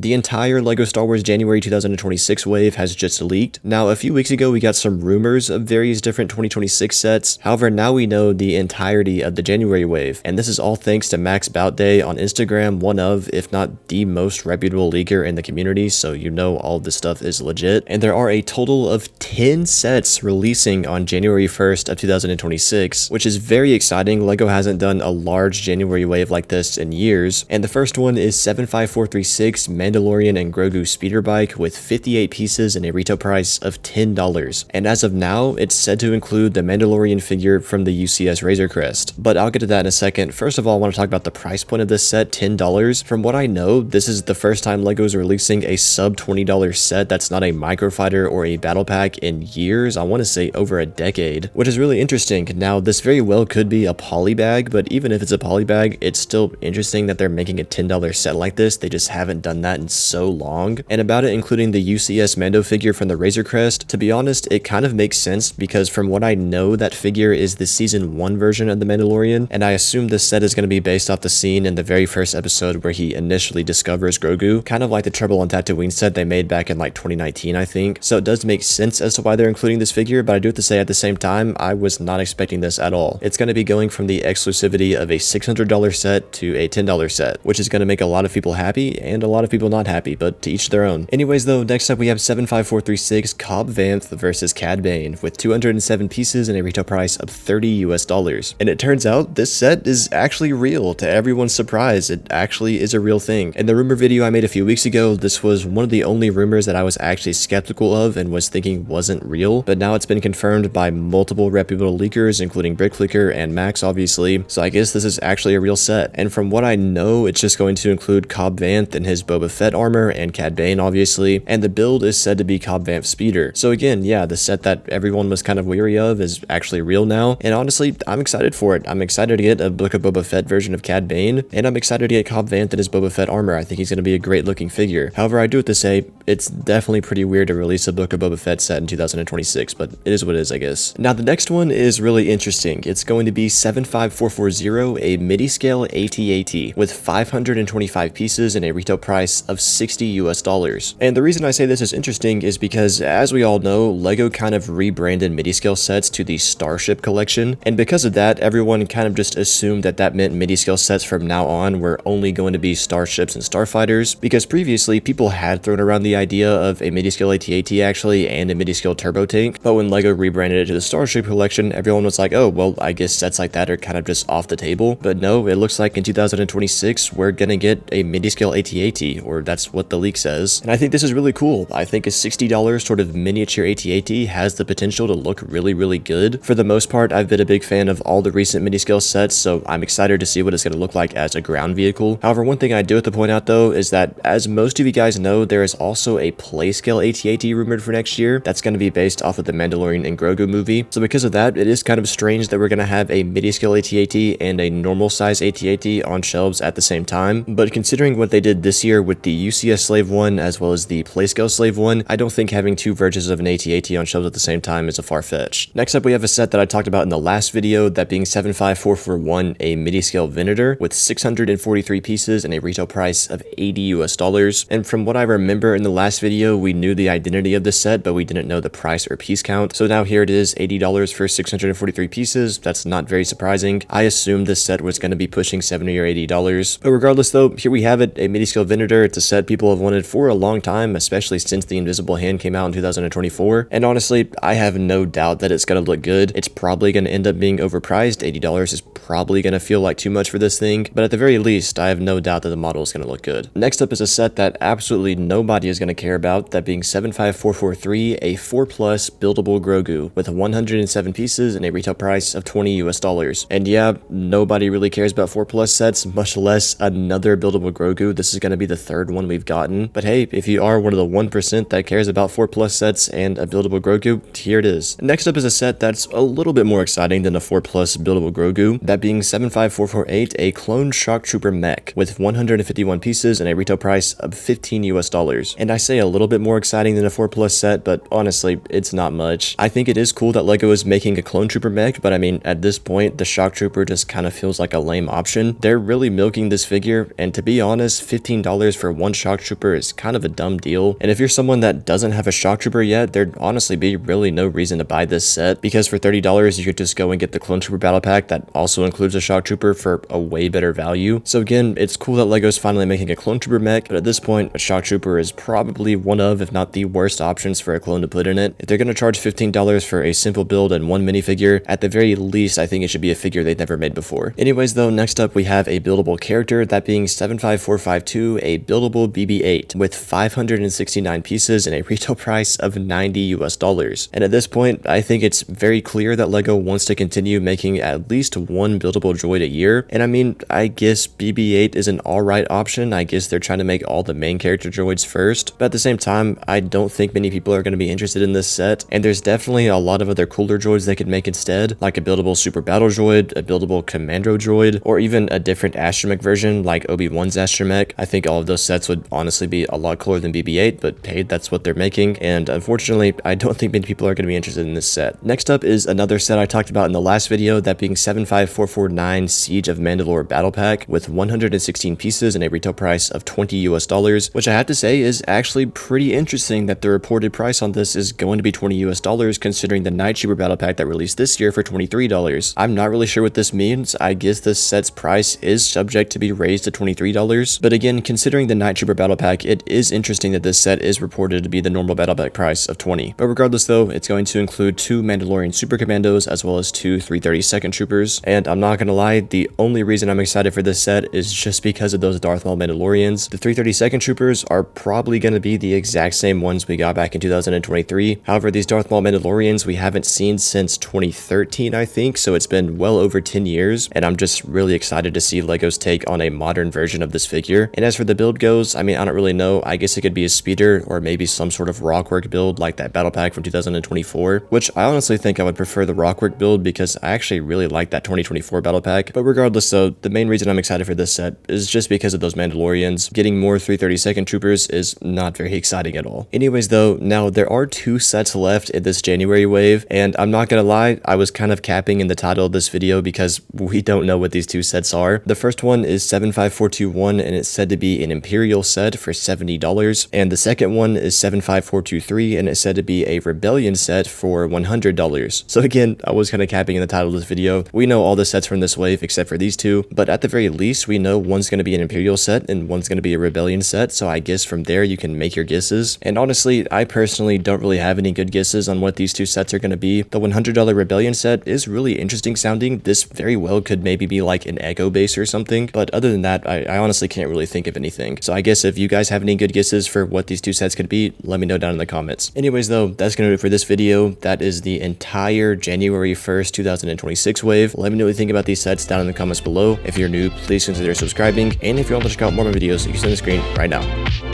The entire LEGO Star Wars January 2026 wave has just leaked. Now, a few weeks ago, we got some rumors of various different 2026 sets. However, now we know the entirety of the January wave. And this is all thanks to Max Bout Day on Instagram, one of, if not the most reputable leaker in the community. So you know all this stuff is legit. And there are a total of 10 sets releasing on January 1st of 2026, which is very exciting. LEGO hasn't done a large January wave like this in years. And the first one is 75436 Mandalorian and Grogu speeder bike with 58 pieces and a retail price of $10. And as of now, it's said to include the Mandalorian figure from the UCS Razor Crest. But I'll get to that in a second. First of all, I want to talk about the price point of this set, $10. From what I know, this is the first time LEGO is releasing a sub $20 set that's not a microfighter or a battle pack in years. I want to say over a decade, which is really interesting. Now, this very well could be a poly bag, but even if it's a poly bag, it's still interesting that they're making a $10 set like this. They just haven't done that in so long. And about it including the UCS Mando figure from the Razor Crest, to be honest, it kind of makes sense because from what I know, that figure is the season 1 version of the Mandalorian, and I assume this set is going to be based off the scene in the very first episode where he initially discovers Grogu, kind of like the Trouble on Tatooine set they made back in like 2019, I think. So it does make sense as to why they're including this figure, but I do have to say at the same time, I was not expecting this at all. It's going to be going from the exclusivity of a $600 set to a $10 set, which is going to make a lot of people happy and a lot of people not happy, but to each their own. Anyways though, next up we have 75436 Cobb Vanth versus Cad Bane with 207 pieces and a retail price of $30 US. And it turns out this set is actually real. To everyone's surprise, it actually is a real thing. In the rumor video I made a few weeks ago, this was one of the only rumors that I was actually skeptical of and was thinking wasn't real, but now it's been confirmed by multiple reputable leakers, including BrickFlicker and Max obviously, so I guess this is actually a real set. And from what I know, it's just going to include Cobb Vanth and his Boba Fett armor and Cad Bane obviously, and the build is said to be Cobb Vanth speeder. So again, yeah, the set that everyone was kind of weary of is actually real now, and honestly, I'm excited for it. I'm excited to get a Book of Boba Fett version of Cad Bane, and I'm excited to get Cobb Vanth and his Boba Fett armor. I think he's going to be a great looking figure. However, I do have to say, it's definitely pretty weird to release a Book of Boba Fett set in 2026, but it is what it is, I guess. Now, the next one is really interesting. It's going to be 75440, a Midi scale AT-AT with 525 pieces and a retail price of $60 US. And the reason I say this is interesting is because, as we all know, LEGO kind of rebranded Midi scale sets to the Starship collection, and because of that, everyone kind of just assumed that that meant Midi scale sets from now on were only going to be starships and starfighters, because previously people had thrown around the idea of a Midi scale AT-AT actually and a Midi scale turbo tank, but when LEGO rebranded it to the Starship collection, everyone was like, oh, well, I guess sets like that are kind of just off the table. But no, it looks like in 2026 we're gonna get a Midi scale AT-AT, or that's what the leak says, and I think this is really cool. I think a $60 sort of miniature AT-AT has the potential to look really, really good. For the most part, I've been a big fan of all the recent Midi scale sets, so I'm excited to see what it's going to look like as a ground vehicle. However, one thing I do have to point out though is that, as most of you guys know, there is also a play scale AT-AT rumored for next year that's going to be based off of the Mandalorian and Grogu movie. So because of that, it is kind of strange that we're going to have a Midi scale AT-AT and a normal size AT-AT on shelves at the same time. But considering what they did this year with the UCS Slave 1 as well as the play scale Slave 1, I don't think having two versions of an AT-AT on shelves at the same time is a far-fetched. Next up, we have a set that I talked about in the last video, that being 75441, a Midi scale Venator with 643 pieces and a retail price of $80 US. And from what I remember in the last video, we knew the identity of this set, but we didn't know the price or piece count. So now here it is, $80 for 643 pieces. That's not very surprising. I assumed this set was going to be pushing $70 or $80. But regardless though, here we have it, a Midi scale Venator. It's a set people have wanted for a long time, especially since the Invisible Hand came out in 2024. And honestly, I have no doubt that it's going to look good. It's probably going to end up being overpriced. $80 is probably going to feel like too much for this thing, but at the very least, I have no doubt that the model is going to look good. Next up is a set that absolutely nobody is going to care about, that being 75443, a 4+ Buildable Grogu with 107 pieces and a retail price of $20 US. And yeah, nobody really cares about 4+ sets, much less another Buildable Grogu. This is going to be the third one we've gotten. But hey, if you are one of the 1% that cares about 4+ sets and a Buildable Grogu, here it is. Next up is a set that's a little bit more exciting than a 4+ Buildable Grogu, that being 75448, a clone shock trooper mech with 151 pieces and a retail price of $15 US. And I say a little bit more exciting than a 4+ set, but honestly, it's not much. I think it is cool that LEGO is making a clone trooper mech, but I mean, at this point, the shock trooper just kind of feels like a lame option. They're really milking this figure, and to be honest, $15 for for one shock trooper is kind of a dumb deal. And if you're someone that doesn't have a shock trooper yet, there'd honestly be really no reason to buy this set, because for $30 you could just go and get the clone trooper battle pack that also includes a shock trooper for a way better value. So again, it's cool that LEGO's finally making a clone trooper mech, but at this point a shock trooper is probably one of, if not the worst options for a clone to put in it. If they're going to charge $15 for a simple build and one minifigure, at the very least I think it should be a figure they've never made before. Anyways though, next up we have a buildable character, that being 75452, a buildable BB-8 with 569 pieces and a retail price of $90 US. And at this point I think it's very clear that LEGO wants to continue making at least one buildable droid a year. And I mean, I guess BB-8 is an alright option. I guess they're trying to make all the main character droids first, but at the same time I don't think many people are going to be interested in this set, and there's definitely a lot of other cooler droids they could make instead, like a buildable super battle droid, a buildable commando droid, or even a different astromech version like Obi-Wan's astromech. I think all of those sets would honestly be a lot cooler than BB-8, but hey, that's what they're making, and unfortunately I don't think many people are going to be interested in this set. Next up is another set I talked about in the last video, that being 75449 Siege of Mandalore battle pack with 116 pieces and a retail price of $20 US, which I have to say is actually pretty interesting that the reported price on this is going to be $20 US considering the Night Trooper battle pack that released this year for $23. I'm not really sure what this means. I guess this set's price is subject to be raised to $23, but again, considering the Night Trooper battle pack, it is interesting that this set is reported to be the normal battle pack price of $20. But regardless though, it's going to include 2 Mandalorian super commandos as well as 2 332nd troopers, and I'm not gonna lie, the only reason I'm excited for this set is just because of those Darth Maul Mandalorians. The 332nd troopers are probably gonna be the exact same ones we got back in 2023. However, these Darth Maul Mandalorians we haven't seen since 2013, I think, so it's been well over 10 years, and I'm just really excited to see LEGO's take on a modern version of this figure. And as for the build goes, I mean, I don't really know. I guess it could be a speeder or maybe some sort of rockwork build like that battle pack from 2024, which I honestly think I would prefer the rockwork build because I actually really like that 2024 battle pack. But regardless though, the main reason I'm excited for this set is just because of those Mandalorians. Getting more 332nd troopers is not very exciting at all. Anyways though, now there are 2 sets left in this January wave, and I'm not gonna lie, I was kind of capping in the title of this video because we don't know what these 2 sets are. The first one is 75421 and it's said to be an Imperial set for $70, and the second one is 75423 and it's said to be a Rebellion set for $100. So again, I was kind of capping in the title of this video. We know all the sets from this wave except for these 2, but at the very least we know one's going to be an Imperial set and one's going to be a Rebellion set, so I guess from there you can make your guesses. And honestly, I personally don't really have any good guesses on what these 2 sets are going to be. The $100 Rebellion set is really interesting sounding. This very well could maybe be like an Echo base or something, but other than that, I honestly can't really think of anything. So I guess if you guys have any good guesses for what these 2 sets could be, let me know down in the comments. Anyways though, that's going to do it for this video. That is the entire January 1st, 2026 wave. Let me know what you think about these sets down in the comments below. If you're new, please consider subscribing, and if you want to check out more of my videos, you can see on the screen right now.